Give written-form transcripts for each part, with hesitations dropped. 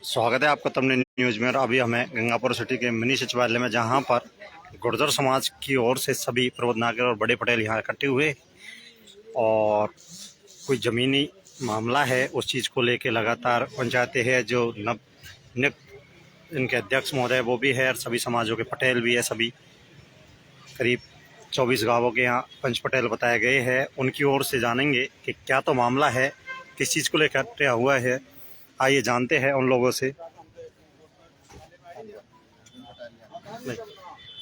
स्वागत है आपका तमने न्यूज में। और अभी हमें गंगापुर सिटी के मिनी सचिवालय में, जहां पर गुर्जर समाज की ओर से सभी प्रबोध नागर और बड़े पटेल यहां इकट्ठे हुए और कोई ज़मीनी मामला है उस चीज़ को लेके लगातार पंचायतें हैं। जो नब नियुक्त इनके अध्यक्ष महोदय वो भी है और सभी समाजों के पटेल भी है। सभी करीब 24 गांवों के यहाँ पंच पटेल बताए गए हैं। उनकी ओर से जानेंगे कि क्या तो मामला है, किस चीज़ को लेकर इकट्ठा हुआ है। आइए जानते हैं उन लोगों से।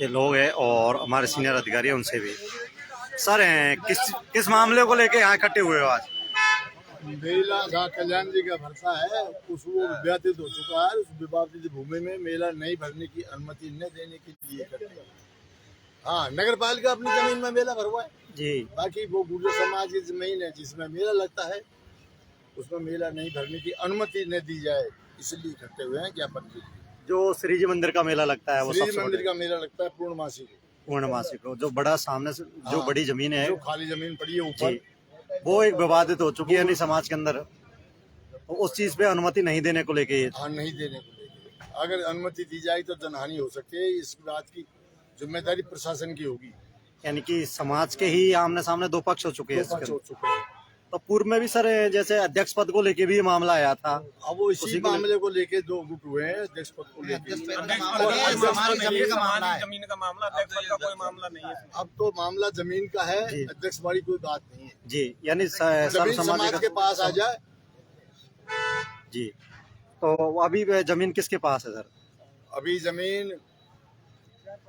ये लोग हैं और हमारे सीनियर अधिकारी हैं, उनसे भी। सर किस मामले को लेके यहाँ इकट्ठे हुए हो आज? मेला जहाँ कल्याण जी का भरसा है उस वो व्यतीत हो चुका है। उस विवादित भूमि में मेला नहीं भरने की अनुमति न देने के लिए करते हैं। हाँ, नगर पालिका अपनी जमीन में मेला भरवाए जी। बाकी वो गुर्जर समाज की जमीन है जिसमें मेला लगता है, उसमें मेला नहीं भरने की अनुमति न दी जाए, इसलिए इकट्ठे हुए हैं ज्ञापन के लिए। जो श्री जी मंदिर का मेला लगता है वो श्री मंदिर का मेला लगता है पूर्णमासी को, जो बड़ा सामने से जो बड़ी जमीन है, जो खाली जमीन पड़ी है ऊपर, वो एक विवादित हो चुकी है यानी समाज के अंदर। उस चीज पे अनुमति नहीं देने को लेके हाँ, नहीं देने को लेके अगर अनुमति दी जाए तो जनहानि हो सकती है। इस बात की जिम्मेदारी प्रशासन की होगी। यानी कि समाज के ही आमने सामने दो पक्ष हो चुके हैं। तो पूर्व में भी सर जैसे अध्यक्ष पद को लेके भी ये मामला आया था। अब वो इसी मामले को लेके दो गुट हुए हैं। अध्यक्ष पद को लेके जमीन का मामला, अध्यक्ष पद का कोई मामला नहीं है। अब तो मामला जमीन का है, अध्यक्ष वाली कोई बात नहीं है जी। यानी जमीन समाज के पास आ जाए जी। तो अभी जमीन किसके पास है सर? अभी जमीन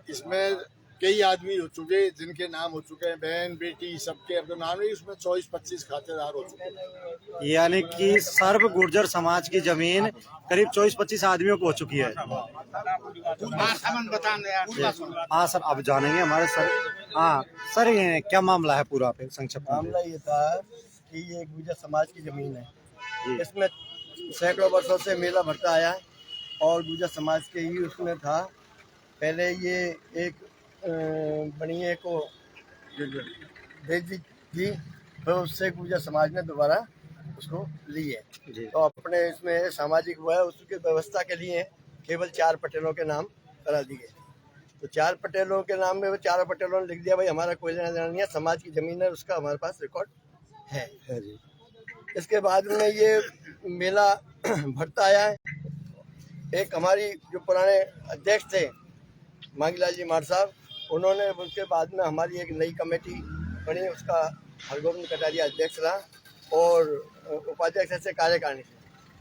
इसमें कई आदमी हो चुके जिनके नाम हो चुके हैं, बहन बेटी सबके अब तो नाम नहीं, उसमें 24-25 खातेदार हो चुके हैं। यानी कि सर्व गुर्जर समाज की जमीन करीब 24-25 आदमियों को हो चुकी है। हाँ सर, अब जानेंगे हमारे सर। हाँ सर, ये क्या मामला है पूरा पे संक्षिप्त? मामला ये था कि ये गुर्जर समाज की जमीन है। इसमें सैकड़ों वर्षों से मेला भरता आया है और गुर्जर समाज के ही उसमें था। पहले ये एक बनिए को भेज दी थी, फिर उससे गुर्जर समाज ने दोबारा उसको ली है। तो अपने इसमें सामाजिक हुआ है, उसकी व्यवस्था के लिए केवल 4 पटेलों के नाम करा दिए। तो 4 पटेलों के नाम में वो 4 पटेलों ने लिख दिया भाई हमारा कोई लेना देना नहीं है, समाज की जमीन है, उसका हमारे पास रिकॉर्ड है जी। इसके बाद में ये मेला भरता आया है। एक हमारी जो पुराने अध्यक्ष थे मांगीलाल जी मार साहब, उन्होंने उसके बाद में हमारी एक नई कमेटी बनी, उसका हरगोविंद कटारिया अध्यक्ष रहा और उपाध्यक्ष ऐसे कार्यकारिणी से।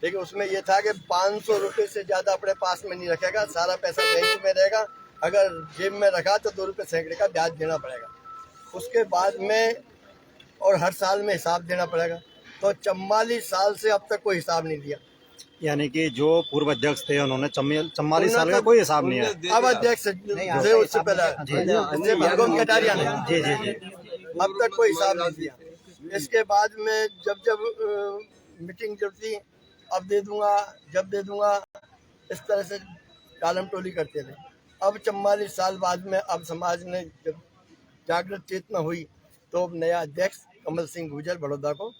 लेकिन उसमें यह था कि 500 रुपये से ज़्यादा अपने पास में नहीं रखेगा, सारा पैसा बैंक में रहेगा, अगर जेब में रखा तो 2 रुपये सैकड़े का ब्याज देना पड़ेगा। उसके बाद में और हर साल में हिसाब देना पड़ेगा। तो 44 साल से अब तक कोई हिसाब नहीं दिया। यानी कि जो पूर्व अध्यक्ष थे उन्होंने 44 साल का कोई हिसाब नहीं है। अब अध्यक्ष उससे पहले कटारिया ने जी जी जी अब तक कोई हिसाब नहीं दिया। इसके बाद में जब मीटिंग चलती, अब दे दूंगा, जब दे दूंगा, इस तरह से कालम टोली करते थे। अब 44 साल बाद में अब समाज ने जब जागृत चेतना हुई तो नया अध्यक्ष कमल सिंह गुर्जर बड़ौदा को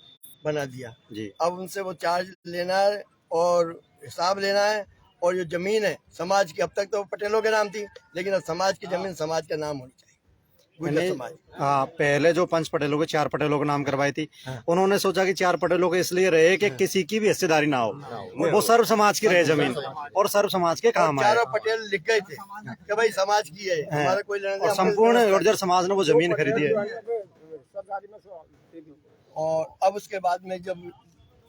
बना दिया जी। अब उनसे वो चार्ज लेना है और हिसाब लेना है। और जो जमीन है समाज की, अब तक तो पटेलों के नाम थी, लेकिन अब समाज की जमीन समाज का नाम होनी चाहिए, गुर्जर समाज। हाँ, पहले जो 5 पटेलों के 4 पटेलों का नाम करवाई थी, उन्होंने सोचा कि 4 पटेलों के इसलिए रहे कि किसी की भी हिस्सेदारी ना हो, वो सर्व समाज की रहे जमीन और सर्व समाज के काम आए। 4 पटेल लिख गए थे कि भाई समाज की है, हमारा कोई लेना और संपूर्ण गुर्जर समाज ने वो जमीन खरीदी है। और अब उसके बाद में जब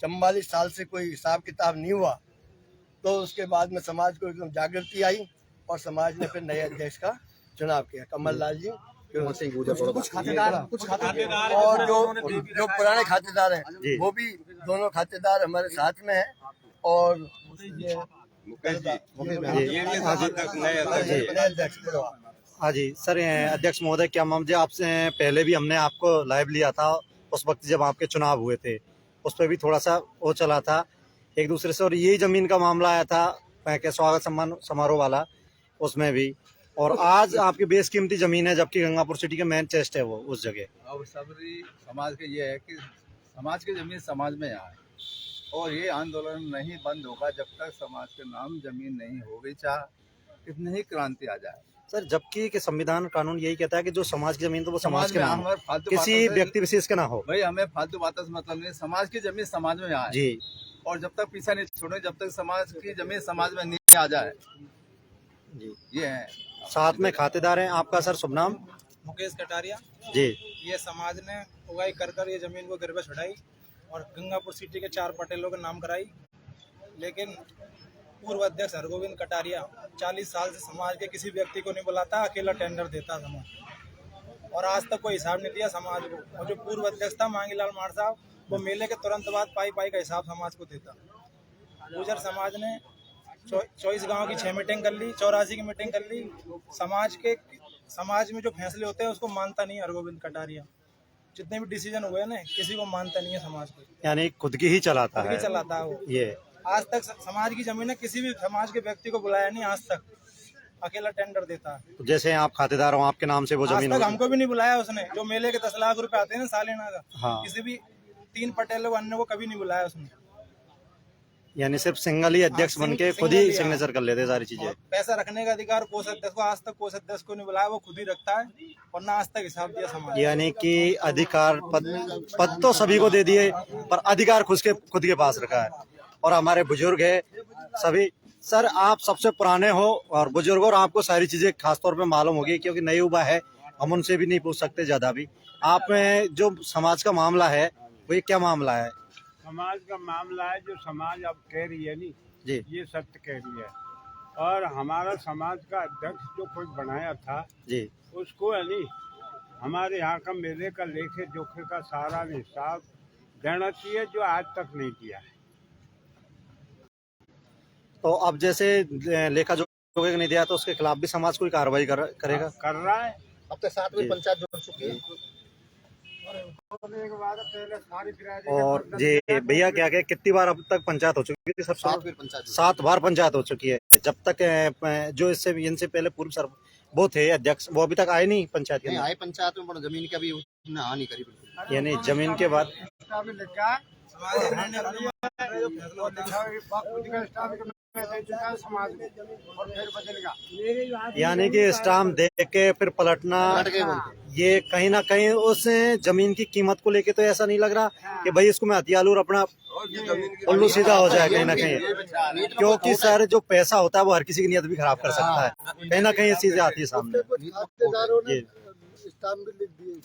44 साल से कोई हिसाब किताब नहीं हुआ तो उसके बाद में समाज को एकदम जागृति आई और समाज ने फिर नए अध्यक्ष का चुनाव किया, कमल लाल जी। कुछ खातेदार और जो पुराने खातेदार हैं वो भी दोनों खातेदार हमारे साथ में हैं। और हाँ जी सर, अध्यक्ष महोदय, क्या मामले आपसे पहले भी हमने आपको लाइव लिया था उस वक्त जब आपके चुनाव हुए थे, उस पर भी थोड़ा सा वो चला था एक दूसरे से, और यही जमीन का मामला आया था स्वागत सम्मान समारोह वाला, उसमें भी। और आज आपकी बेशकीमती जमीन है, जबकि गंगापुर सिटी के मेन चेस्ट है वो उस जगह। अब सबरी समाज के ये है कि समाज की जमीन समाज में यहाँ है, और ये आंदोलन नहीं बंद होगा जब तक समाज के नाम जमीन नहीं होगी, चाहे कितनी ही क्रांति आ जाए। सर जबकि कि संविधान कानून यही कहता है कि जो समाज की जमीन तो वो समाज के में नाम, हमारे फालतू किसी बातों से- व्यक्ति विशेष के ना हो। भाई हमें फालतू बातों से मतलब नहीं, समाज की जमीन समाज में आए जी और जब तक पीछा नहीं छोड़े, जब तक समाज की जमीन समाज में नहीं आ जाए। जी। ये है। साथ में खातेदार हैं आपका सर शुभ नाम? मुकेश कटारिया। जी ये समाज ने उगाई कर ये जमीन को गिरवे छुड़ाई और गंगापुर सिटी के 4 पटेलों के नाम कराई, लेकिन पूर्व अध्यक्ष हरगोविंद कटारिया 40 साल से समाज के किसी व्यक्ति को नहीं बुलाता, अकेला टेंडर देता समाज, और आज तक कोई हिसाब नहीं दिया समाज को। और जो पूर्व अध्यक्ष था मांगीलाल मार साहब, वो मेले के तुरंत बाद पाई का हिसाब समाज को देता। गुर्जर समाज ने 24 गांव की 6 मीटिंग कर ली, 84 की मीटिंग कर ली। समाज में जो फैसले होते हैं उसको मानता नहीं है हरगोविंद कटारिया। जितने भी डिसीजन हुए ना, किसी को मानता नहीं है समाज को, यानी खुद की ही चलाता खुद है। ही चलाता है वो। ये आज तक समाज की जमीन है, किसी भी समाज के व्यक्ति को बुलाया नहीं आज तक, अकेला टेंडर देता है। तो जैसे आप खातेदार हो, आपके नाम से वो आज जमीन तक होगी। हमको भी नहीं बुलाया उसने। जो मेले के 10 लाख रुपए आते हैं ना सालाना का, हाँ। किसी भी 3 पटेल अन्य को कभी नहीं बुलाया उसने। यानी सिर्फ सिंगल ही अध्यक्ष बन के खुद ही सिग्नेचर कर लेते हैं सारी चीजें। और पैसा रखने का अधिकार कोष अध्यक्ष को, आज तक कोष अध्यक्ष को नहीं बुलाया, वो खुद ही रखता है और ना आज तक हिसाब दिया समाज। यानी कि अधिकार पद तो सभी को दे दिए, पर अधिकार खुद के पास रखा है। और हमारे बुजुर्ग है सभी। सर आप सबसे पुराने हो और बुजुर्ग, और आपको सारी चीजें खासतौर पे मालूम होगी, क्योंकि नई युवा है, हम उनसे भी नहीं पूछ सकते ज्यादा भी। आप में जो समाज का मामला है वो ये क्या मामला है? समाज का मामला है, जो समाज अब कह रही है नी, जी ये सत्य कह रही है। और हमारा समाज का अध्यक्ष जो कोई बनाया था जी उसको है नी, हमारे यहाँ का मेले का लेखे जोखे का सारा हिसाब देना चाहिए, जो आज तक नहीं दिया है। तो अब जैसे लेखा जोखे नहीं दिया तो उसके खिलाफ भी समाज कोई कार्रवाई करेगा? कर रहा है। अब तक 7 में पंचायत जुड़ चुकी है। और जी भैया क्या क्या कितनी बार अब तक पंचायत हो चुकी थी? 7 बार पंचायत हो चुकी है। जब तक जो इनसे पहले पूर्व वो थे अध्यक्ष, वो अभी तक आए नहीं पंचायत के? आए पंचायत में, जमीन का भी हाँ नहीं करी बिल्कुल। यानी जमीन के बाद यानी कि स्टाम्प दे के फिर पलटना, ये कहीं ना कहीं उस जमीन की कीमत को लेके तो ऐसा नहीं लग रहा कि भाई इसको मैं हथियालूर अपना उल्लू सीधा हो जाए कहीं ना कहीं? क्योंकि सर जो पैसा होता है वो हर किसी की नीयत भी खराब कर सकता है, कहीं ना कहीं ये चीजें आती है सामने। जी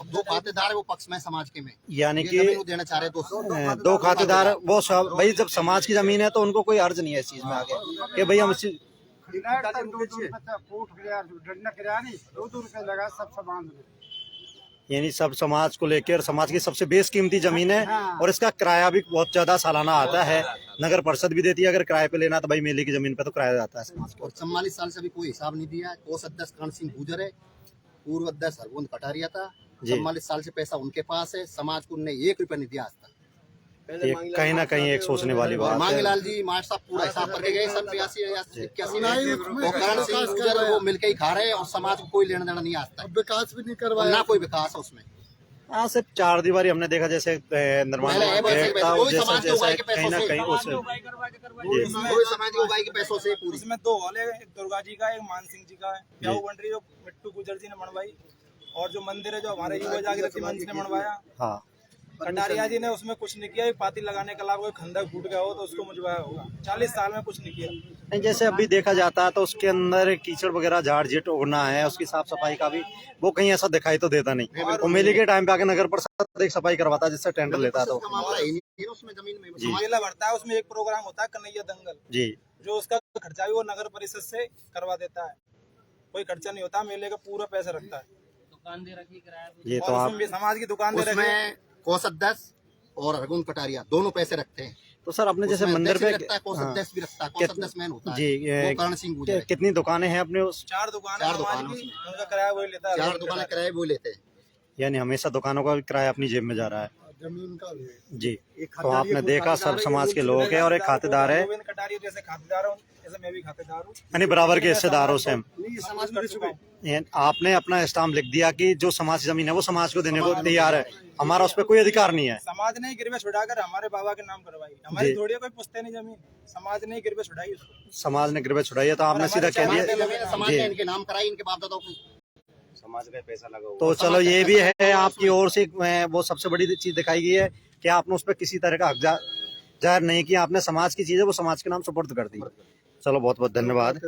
2 खातेदार है वो पक्ष में समाज के में, यानी कि देना चाह रहे 2 खातेदार वो सब भाई, जब समाज की जमीन है तो उनको कोई अर्ज नहीं है इस चीज में आगे कि भाई हम यानी सब समाज को लेकर, समाज की सबसे बेशकीमती जमीन है और इसका किराया भी बहुत ज्यादा सालाना आता है। नगर परिषद भी देती है, अगर किराए पे लेना तो भाई मेले की जमीन पे तो किराया आता है समाज को। और 44 साल से अभी कोई हिसाब नहीं दिया है। कोष अध्यक्ष कर्ण सिंह गुजर है, पूर्व अध्यक्ष हरगोविंद कटारिया था। 44 साल से पैसा उनके पास है, समाज को उन्हें 1 रुपया नहीं दिया आज तक। ये कहीं ना कहीं एक सोचने वाली बात है। मांगीलाल जी मार साहब पूरा हिसाब करके गए सन 82 या 81 में, और कर्ण सिंह गुजर वो मिलके ही खा रहे हैं और समाज को कोई लेना देना नहीं आज तक। विकास भी नहीं करवाया, ना कोई विकास है उसमें। हाँ सिर्फ 4 दीवारी हमने देखा, जैसे निर्माण जैसा कहीं ना कहीं उस समाज की उगाई के पैसों से पूरी। इसमें 2 हॉल है, एक दुर्गा जी का, एक मान सिंह जी का है। प्याऊ बंडरी जो मिट्टू गुजर जी ने बनवाई, और जो मंदिर है जो हमारे युवा जागृति मंच ने बनवाया। हाँ कटारिया जी ने उसमें कुछ नहीं किया। एक पाती लगाने के अलावा कोई खंडक फूट गया हो तो उसको मुझवाया होगा। 40 साल में कुछ नहीं किया। नहीं, जैसे अभी देखा जाता है तो उसके अंदर कीचड़ वगैरह झाड़ झीट उगना है, उसकी साफ सफाई का भी वो कहीं ऐसा दिखाई तो देता नहीं। और मेले के टाइम पे आके नगर परिषद एक सफाई करवाता है, जिससे टेंडर लेता है। तो उसमें जमीन में मेला भरता है, उसमें एक प्रोग्राम होता है कन्हैया दंगल जी, जो उसका खर्चा भी वो नगर परिषद से करवा देता है। कोई खर्चा नहीं होता, मेले का पूरा पैसा रखता है। दुकान दे रखी ये तो आप समाज की दुकान दे रखी है। कोष अध्यक्ष और हरगोविंद कटारिया दोनों पैसे रखते हैं। तो सर अपने जैसे मंदिर पे कोष अध्यक्ष भी रखता है, कोष अध्यक्ष मैन होता है जी, वो कर्ण सिंह गुजर। कितनी दुकानें हैं अपने उस? 4 दुकानें उसमें। उनका किराया वही लेता है। 4 दुकानें किराए वो लेते हैं। यानी हमेशा दुकानों का किराया अपनी जेब में जा रहा है। जमीन का भी है। जी, तो आपने देखा सब समाज के लोग हैं और एक खातेदार है, गोविंद कटारिया जैसे खातेदार हूँ, जैसे मैं भी खातेदार हूँ। यानी बराबर के हिस्सेदारों से हम। नहीं, समाज में चुके। आपने अपना स्टाम्प लिख दिया कि जो समाज की जमीन है वो समाज को देने को तैयार है, हमारा उस पर कोई अधिकार नहीं है। समाज ने ही गिरवे छुड़ाकर हमारे बाबा के नाम करवाई, हमारी थोड़ी कोई पुश्तैनी जमीन, समाज ने ही गिरवे छुड़ाई उसको। समाज ने गिरवे छुड़ाई है, तो आपने सीधा कह दिया समाज जी। ने इनके नाम कराई, इनके बाप दादाओं को समाज का पैसा लगा हुआ। तो चलो ये भी है आपकी ओर से वो सबसे बड़ी चीज दिखाई गई है कि आपने उस पर किसी तरह का हक जाहिर नहीं किया, आपने समाज की चीज है वो समाज के नाम सुपुर्द कर दी। चलो बहुत बहुत धन्यवाद।